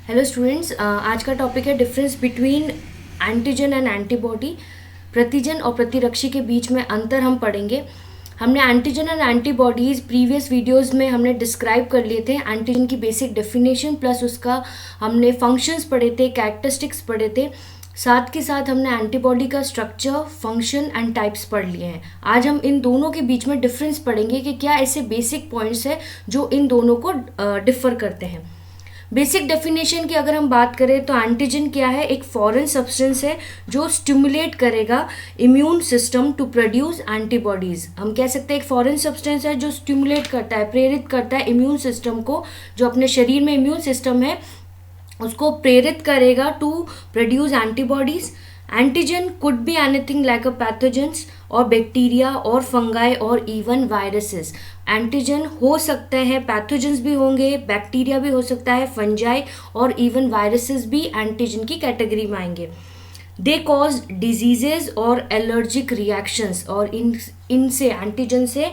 Hello students, आज का topic है difference between antigen and antibody. प्रतिजन और प्रतिरक्षी के बीच में अंतर हम पढ़ेंगे। हमने antigen and antibodies previous videos में हमने डिस्क्राइब कर लिए थे। एंटीजन की बेसिक डेफिनेशन प्लस उसका हमने फंक्शंस पढ़े थे, कैरेक्टरिस्टिक्स पढ़े थे। साथ के साथ हमने एंटीबॉडी का स्ट्रक्चर, फंक्शन एंड टाइप्स पढ़ लिए हैं। आज हम इन दोनों के बीच में डिफरेंस पढ़ेंगे कि क्या ऐसे बेसिक पॉइंट्स हैं जो इन दोनों को डिफर करते हैं। बेसिक डेफिनेशन की अगर हम बात करें तो एंटीजन क्या है? एक फॉरेन सब्सटेंस है जो स्टिमुलेट करेगा immune system to produce antibodies. हम कह सकते हैं एक फॉरेन सब्सटेंस है जो स्टिमुलेट करता है, प्रेरित करता है इम्यून सिस्टम को, जो अपने शरीर में इम्यून सिस्टम है उसको प्रेरित करेगा to produce antibodies. Antigen could be anything like a pathogens और बैक्टीरिया और फंगाई और इवन वायरसेस। एंटीजन हो सकते हैं, पैथोजेंस भी होंगे, बैक्टीरिया भी हो सकता है, फंजाई और इवन वायरसेस भी एंटीजन की कैटेगरी में आएंगे। दे कॉज डिजीजेज और एलर्जिक रिएक्शंस, और इनसे एंटीजन से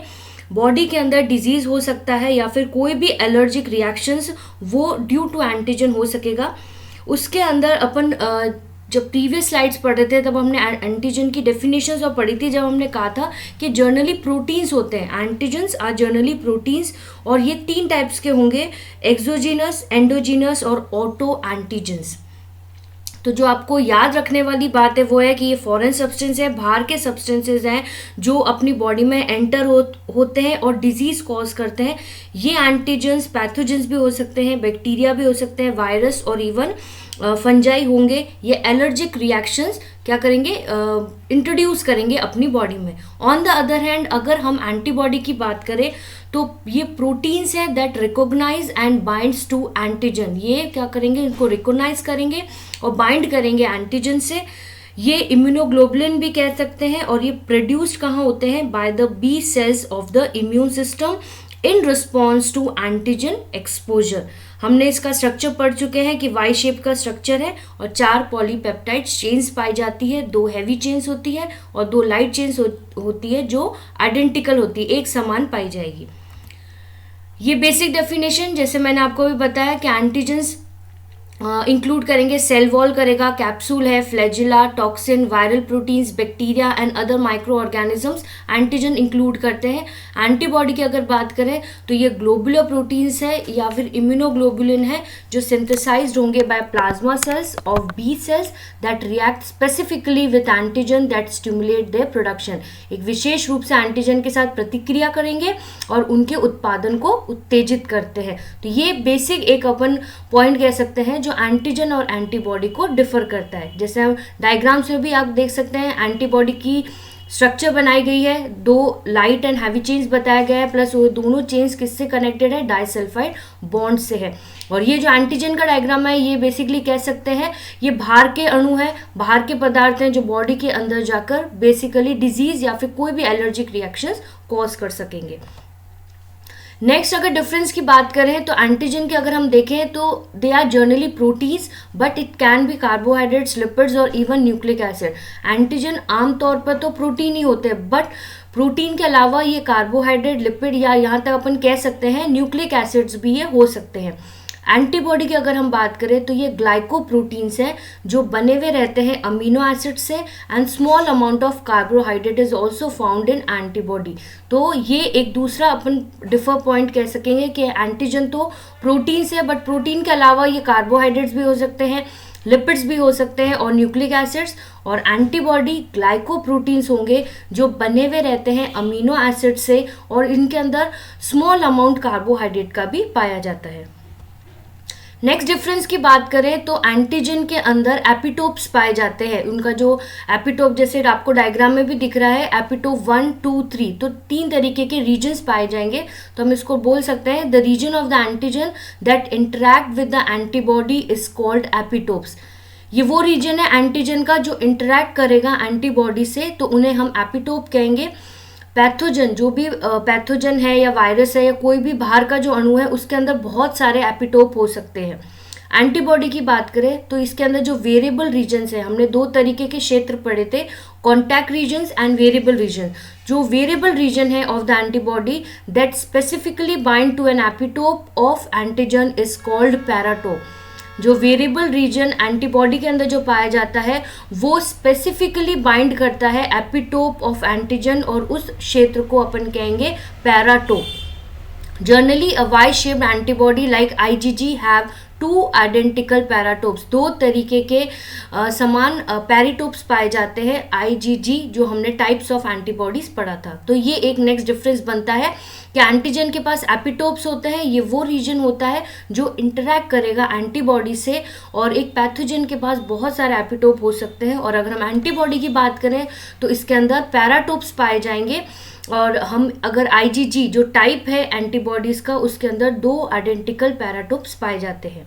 बॉडी के अंदर डिजीज हो सकता है या फिर कोई भी एलर्जिक रिएक्शंस वो ड्यू टू एंटीजन हो सकेगा। उसके अंदर अपन जब प्रीवियस स्लाइड्स पढ़ रहे थे तब हमने एंटीजन की डेफिनेशंस और पढ़ी थी, जब हमने कहा था कि जर्नली प्रोटीन्स होते हैं, एंटीजन्स आर जर्नली प्रोटीन्स, और ये 3 टाइप्स के होंगे, एक्सोजीनस, एंडोजीनस और ऑटो एंटीजन्स। तो जो आपको याद रखने वाली बात है वो है कि ये फॉरेन सब्सटेंस है, बाहर के सब्सटेंसेज हैं जो अपनी बॉडी में एंटर होते हैं और डिजीज कॉज करते हैं। ये एंटीजन्स पैथोजेंस भी हो सकते हैं, बैक्टीरिया भी हो सकते हैं, वायरस और इवन फंजाई होंगे। ये एलर्जिक रिएक्शंस क्या करेंगे? इंट्रोड्यूस करेंगे अपनी बॉडी में। ऑन द अदर हैंड अगर हम एंटीबॉडी की बात करें तो ये प्रोटीन्स हैं that recognise and binds to antigen. ये क्या करेंगे? इनको रिकॉग्नाइज करेंगे और बाइंड करेंगे एंटीजन से। ये इम्यूनोग्लोबुलिन भी कह सकते हैं, और ये प्रोड्यूस्ड कहाँ होते हैं? By the B cells of the immune system in response to antigen exposure. हमने इसका स्ट्रक्चर पढ़ चुके हैं कि वाई शेप का स्ट्रक्चर है और 4 पॉलीपेप्टाइड चेन्स पाई जाती है, 2 हैवी चेन्स होती है और 2 लाइट चेन्स होती है जो आइडेंटिकल होती है, एक समान पाई जाएगी। ये बेसिक डेफिनेशन जैसे मैंने आपको भी बताया कि एंटीजन्स इंक्लूड करेंगे, सेल वॉल करेगा, कैप्सूल है, flagella, toxin, viral proteins, bacteria and other micro organisms antigen include करते हैं। एंटीबॉडी की अगर बात करें तो ये ग्लोबुलर प्रोटीन्स है या फिर इम्यूनोग्लोबुलिन है जो सिंथेसाइज्ड होंगे by plasma cells of B cells that react specifically with antigen that stimulate their production. एक विशेष रूप से एंटीजन के साथ प्रतिक्रिया करेंगे और उनके उत्पादन को उत्तेजित करते हैं। तो ये बेसिक एक अपन पॉइंट कह सकते हैं जो एंटीजन और एंटीबॉडी को डिफर करता है। जैसे हम डायग्राम्स में भी आप देख सकते हैं एंटीबॉडी की स्ट्रक्चर बनाई गई है, 2 लाइट एंड हैवी चेन्स बताया गया है, प्लस वो दोनों चेन्स किससे कनेक्टेड है? डाइसल्फाइड बॉन्ड से है। और ये जो एंटीजन का डायग्राम है ये बेसिकली कह सकते हैं ये बाहर के अणु हैं, बाहर के पदार्थ हैं जो बॉडी के अंदर जाकर बेसिकली डिजीज या फिर कोई भी एलर्जिक रिएक्शंस कॉज कर सकेंगे। नेक्स्ट अगर डिफरेंस की बात करें तो एंटीजन के अगर हम देखें तो they are generally proteins but it can be carbohydrates, lipids और इवन न्यूक्लिक एसिड। एंटीजन आमतौर पर तो प्रोटीन ही होते हैं, बट प्रोटीन के अलावा ये कार्बोहाइड्रेट, लिपिड या यहाँ तक अपन कह सकते हैं न्यूक्लिक एसिड्स भी ये हो सकते हैं। एंटीबॉडी की अगर हम बात करें तो ये ग्लाइकोप्रोटीन्स हैं जो बने हुए रहते हैं अमीनो एसिड से, and small amount of carbohydrate is also found in antibody. तो ये एक दूसरा अपन डिफर पॉइंट कह सकेंगे कि एंटीजन तो प्रोटीन्स है बट प्रोटीन के अलावा ये कार्बोहाइड्रेट्स भी हो सकते हैं, लिपिड्स भी हो सकते हैं और न्यूक्लिक एसिड्स। और एंटीबॉडी ग्लाइकोप्रोटीन्स होंगे जो बने हुए रहते हैं अमीनो एसिड से और इनके अंदर स्मॉल अमाउंट कार्बोहाइड्रेट का भी पाया जाता है। नेक्स्ट डिफरेंस की बात करें तो एंटीजन के अंदर एपिटोप्स पाए जाते हैं। उनका जो एपिटोप जैसे आपको डायग्राम में भी दिख रहा है, एपिटोप 1, 2, 3, तो 3 तरीके के रीजन्स पाए जाएंगे। तो हम इसको बोल सकते हैं the region of the antigen that interact with the antibody is called epitopes. ये वो रीजन है एंटीजन का जो इंटरैक्ट करेगा एंटीबॉडी से, तो उन्हें हम एपिटोप कहेंगे। पैथोजन, जो भी पैथोजन है या वायरस है या कोई भी बाहर का जो अणु है उसके अंदर बहुत सारे एपिटोप हो सकते हैं। एंटीबॉडी की बात करें तो इसके अंदर जो वेरिएबल रीजन्स है, हमने 2 तरीके के क्षेत्र पढ़े थे, contact regions and variable region. जो वेरिएबल रीजन है of the antibody that specifically bind to an epitope of antigen is called paratope. जो वेरिएबल रीजन एंटीबॉडी के अंदर जो पाया जाता है वो स्पेसिफिकली बाइंड करता है एपिटोप ऑफ एंटीजन, और उस क्षेत्र को अपन कहेंगे paratope. Generally, a Y-shaped antibody like IgG have two identical paratopes, दो तरीके के समान पैराटोप्स पाए जाते हैं. IgG जो हमने टाइप्स ऑफ एंटीबॉडीज पढ़ा था. तो ये एक नेक्स्ट डिफरेंस बनता है कि एंटीजन के पास एपिटोप्स होते हैं, ये वो रीजन होता है जो इंटरैक्ट करेगा एंटीबॉडी से, और एक पैथोजन के पास बहुत सारे एपिटोप हो सकते हैं. और अगर हम एंटीबॉडी की बात करें तो इसके अंदर पैराटोप्स पाए जाएंगे, और हम अगर IgG जो टाइप है एंटीबॉडीज का उसके अंदर दो आइडेंटिकल पैराटोप्स पाए जाते हैं.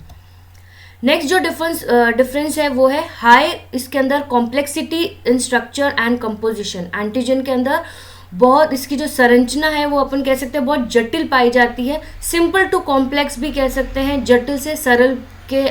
नेक्स्ट जो डिफरेंस है वो है हाई, इसके अंदर complexity in structure and composition. Antigen के अंदर बहुत इसकी जो संरचना है वो अपन कह सकते हैं बहुत जटिल पाई जाती है. सिंपल टू कॉम्प्लेक्स भी कह सकते हैं, जटिल से सरल के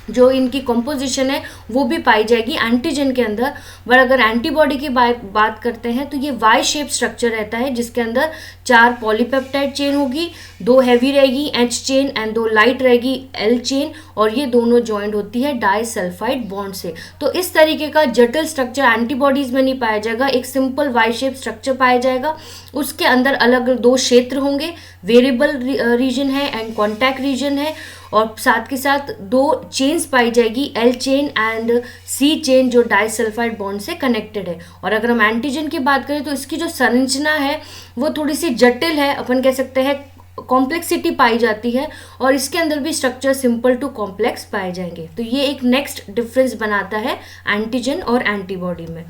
जो इनकी कंपोजिशन है वो भी पाई जाएगी एंटीजन के अंदर. पर अगर एंटीबॉडी की बात करते हैं तो ये वाई शेप स्ट्रक्चर रहता है जिसके अंदर 4 पॉलीपेप्टाइड चेन होगी, 2 हैवी रहेगी H चेन एंड 2 लाइट रहेगी L चेन, और ये दोनों ज्वाइंट होती है डाइसल्फाइड बॉन्ड से. तो इस तरीके का जटिल स्ट्रक्चर एंटीबॉडीज में नहीं पाया जाएगा, एक सिंपल वाई शेप स्ट्रक्चर पाया जाएगा. उसके अंदर अलग 2 क्षेत्र होंगे, वेरिएबल रीजन है एंड कॉन्टैक्ट रीजन है, और साथ के साथ 2 चेन्स पाई जाएगी L chain and C chain जो डाइसल्फाइड बॉन्ड से कनेक्टेड है. और अगर हम एंटीजन की बात करें तो इसकी जो संरचना है वो थोड़ी सी जटिल है, अपन कह सकते हैं कॉम्प्लेक्सिटी पाई जाती है, और इसके अंदर भी स्ट्रक्चर सिंपल टू कॉम्प्लेक्स पाए जाएंगे. तो ये एक नेक्स्ट डिफरेंस बनाता है एंटीजन और एंटीबॉडी में.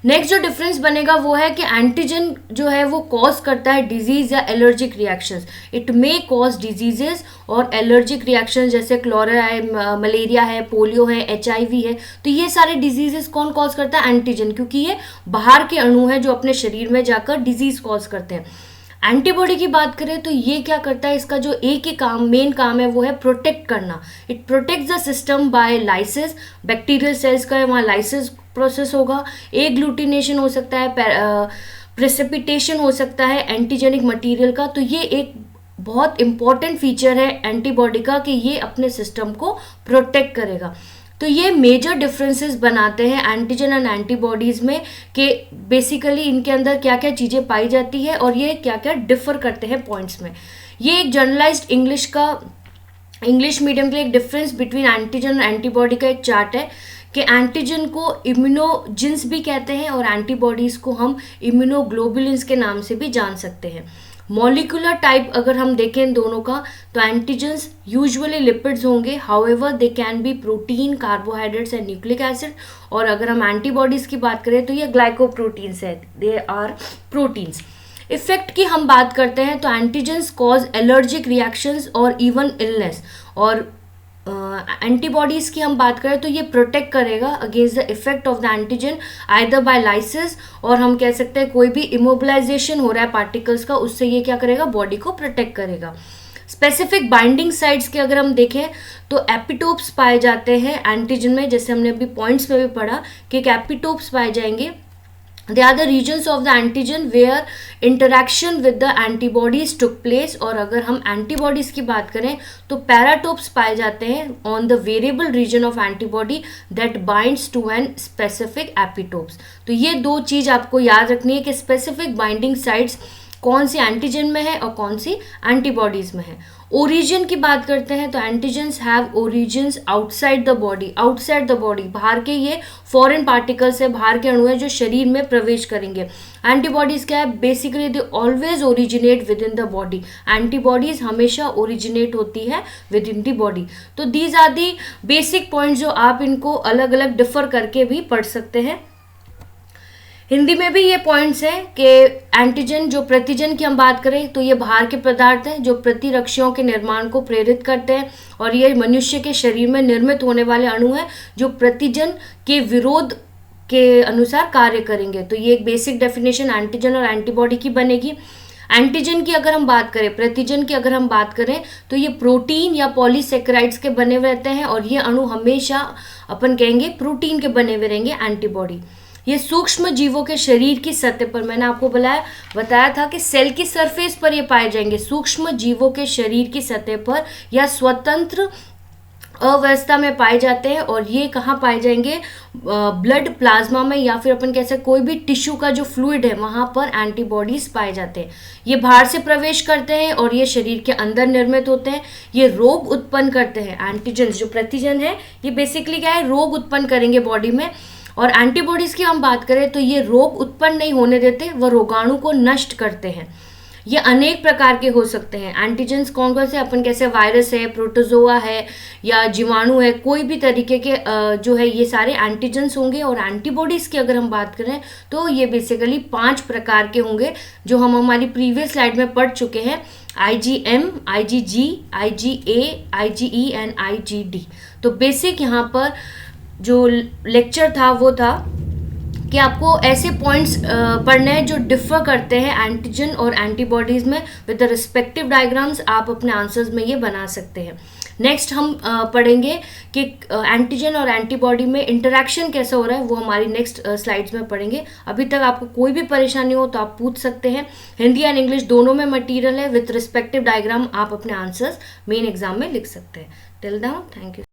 नेक्स्ट जो डिफरेंस बनेगा वो है कि एंटीजन जो है वो कॉज करता है डिजीज या allergic reactions. It may cause diseases और एलर्जिक रिएक्शंस जैसे क्लोरा है, मलेरिया है, पोलियो है, HIV है. तो ये सारे डिजीजेस कौन कॉज करता है? एंटीजन, क्योंकि ये बाहर के अणु हैं जो अपने शरीर में जाकर डिजीज कॉज करते हैं. एंटीबॉडी की बात करें तो ये क्या करता है, इसका जो एक ही काम मेन काम है वो है प्रोटेक्ट करना. It protects the system by lysis. Bacterial cells का वहाँ लाइसिस प्रोसेस होगा, एग्लूटिनेशन हो सकता है, प्रेसिपिटेशन हो सकता है एंटीजेनिक मटेरियल का. तो ये एक बहुत इंपॉर्टेंट फीचर है एंटीबॉडी का कि ये अपने सिस्टम को प्रोटेक्ट करेगा. तो ये मेजर डिफरेंसेस बनाते हैं एंटीजन एंड एंटीबॉडीज़ में कि बेसिकली इनके अंदर क्या क्या चीज़ें पाई जाती है और ये क्या क्या डिफर करते हैं पॉइंट्स में. ये एक जर्नलाइज्ड इंग्लिश मीडियम के लिए एक डिफरेंस बिटवीन एंटीजन और एंटीबॉडी का एक चार्ट है कि एंटीजन को इम्यूनोजिन्स भी कहते हैं और एंटीबॉडीज़ को हम इम्यूनोग्लोबुलिन्स के नाम से भी जान सकते हैं. मॉलिक्यूलर टाइप अगर हम देखें दोनों का तो एंटीजन्स यूजुअली लिपिड्स होंगे, however they can be protein, carbohydrates and nucleic acid. और अगर हम एंटीबॉडीज़ की बात करें तो ये ग्लाइकोप्रोटीन्स है, दे आर प्रोटीन्स. इफेक्ट की हम बात करते हैं तो एंटीजन्स कॉज एलर्जिक रिएक्शंस और इवन इलनेस. और एंटीबॉडीज़ की हम बात करें तो ये प्रोटेक्ट करेगा against the effect of the antigen either bye lysis, और हम कह सकते हैं कोई भी इमोबिलाइजेशन हो रहा है पार्टिकल्स का उससे ये क्या करेगा, बॉडी को प्रोटेक्ट करेगा. स्पेसिफिक बाइंडिंग साइट्स के अगर हम देखें तो एपिटोप्स पाए जाते हैं एंटीजन में, जैसे हमने अभी पॉइंट्स में भी पढ़ा कि एक एपिटोप्स पाए जाएंगे. They are the regions of the antigen where interaction with the antibodies took place. और अगर हम antibodies की बात करें तो पैराटोप्स पाए जाते हैं on the variable region of antibody that binds to an specific epitopes. तो ये 2 चीज़ आपको याद रखनी है कि specific binding sites कौन सी एंटीजन में है और कौन सी एंटीबॉडीज़ में है. ओरिजिन की बात करते हैं तो antigens have origins outside the body. बाहर के ये फॉरेन पार्टिकल्स है, बाहर के अणु है जो शरीर में प्रवेश करेंगे. एंटीबॉडीज़ क्या है, basically they always originate within the body. Antibodies हमेशा ओरिजिनेट होती है विद इन द बॉडी. तो these are the basic points जो आप इनको अलग अलग डिफर करके भी पढ़ सकते हैं. हिंदी में भी ये पॉइंट्स हैं कि एंटीजन जो प्रतिजन की हम बात करें तो ये बाहर के पदार्थ हैं जो प्रतिरक्षियों के निर्माण को प्रेरित करते हैं, और ये मनुष्य के शरीर में निर्मित होने वाले अणु हैं जो प्रतिजन के विरोध के अनुसार कार्य करेंगे. तो ये एक बेसिक डेफिनेशन एंटीजन और एंटीबॉडी की बनेगी. एंटीजन की अगर हम बात करें, प्रतिजन की अगर हम बात करें तो ये प्रोटीन या पॉलीसेकेराइड्स के बने हुए रहते हैं, और ये अणु हमेशा अपन कहेंगे प्रोटीन के बने हुए रहेंगे. एंटीबॉडी ये सूक्ष्म जीवों के शरीर की सतह पर, मैंने आपको बताया था कि सेल की सरफेस पर ये पाए जाएंगे. सूक्ष्म जीवों के शरीर की सतह पर या स्वतंत्र अवस्था में पाए जाते हैं और ये कहाँ पाए जाएंगे, ब्लड प्लाज्मा में, या फिर अपन कह सकते कोई भी टिश्यू का जो फ्लूइड है वहाँ पर एंटीबॉडीज पाए जाते हैं। ये बाहर से प्रवेश करते हैं और ये शरीर के अंदर निर्मित होते हैं। ये रोग उत्पन्न करते हैं। एंटीजन जो प्रतिजन है ये बेसिकली क्या है, रोग उत्पन्न करेंगे बॉडी में। और एंटीबॉडीज की हम बात करें तो ये रोग उत्पन्न नहीं होने देते, वह रोगाणु को नष्ट करते हैं। ये अनेक प्रकार के हो सकते हैं। एंटीजेंस कौन कौन से, अपन कैसे वायरस है, प्रोटोजोआ है या जीवाणु है, कोई भी तरीके के जो है ये सारे एंटीजेंस होंगे। और एंटीबॉडीज़ की अगर हम बात करें तो ये बेसिकली 5 प्रकार के होंगे जो हम हमारी प्रीवियस स्लाइड में पढ़ चुके हैं। IgM, IgG, IgA, IgE and IgD। तो बेसिक यहाँ पर जो लेक्चर था वो था कि आपको ऐसे पॉइंट्स पढ़ने हैं जो डिफर करते हैं एंटीजन और एंटीबॉडीज़ में। विद द रिस्पेक्टिव डायग्राम्स आप अपने आंसर्स में ये बना सकते हैं। नेक्स्ट हम पढ़ेंगे कि एंटीजन और एंटीबॉडी में इंटरेक्शन कैसा हो रहा है, वो हमारी नेक्स्ट स्लाइड्स में पढ़ेंगे। अभी तक आपको कोई भी परेशानी हो तो आप पूछ सकते हैं। हिंदी एंड इंग्लिश दोनों में मटीरियल है। विथ रिस्पेक्टिव डायग्राम आप अपने आंसर्स मेन एग्जाम में लिख सकते हैं। Till now thank you.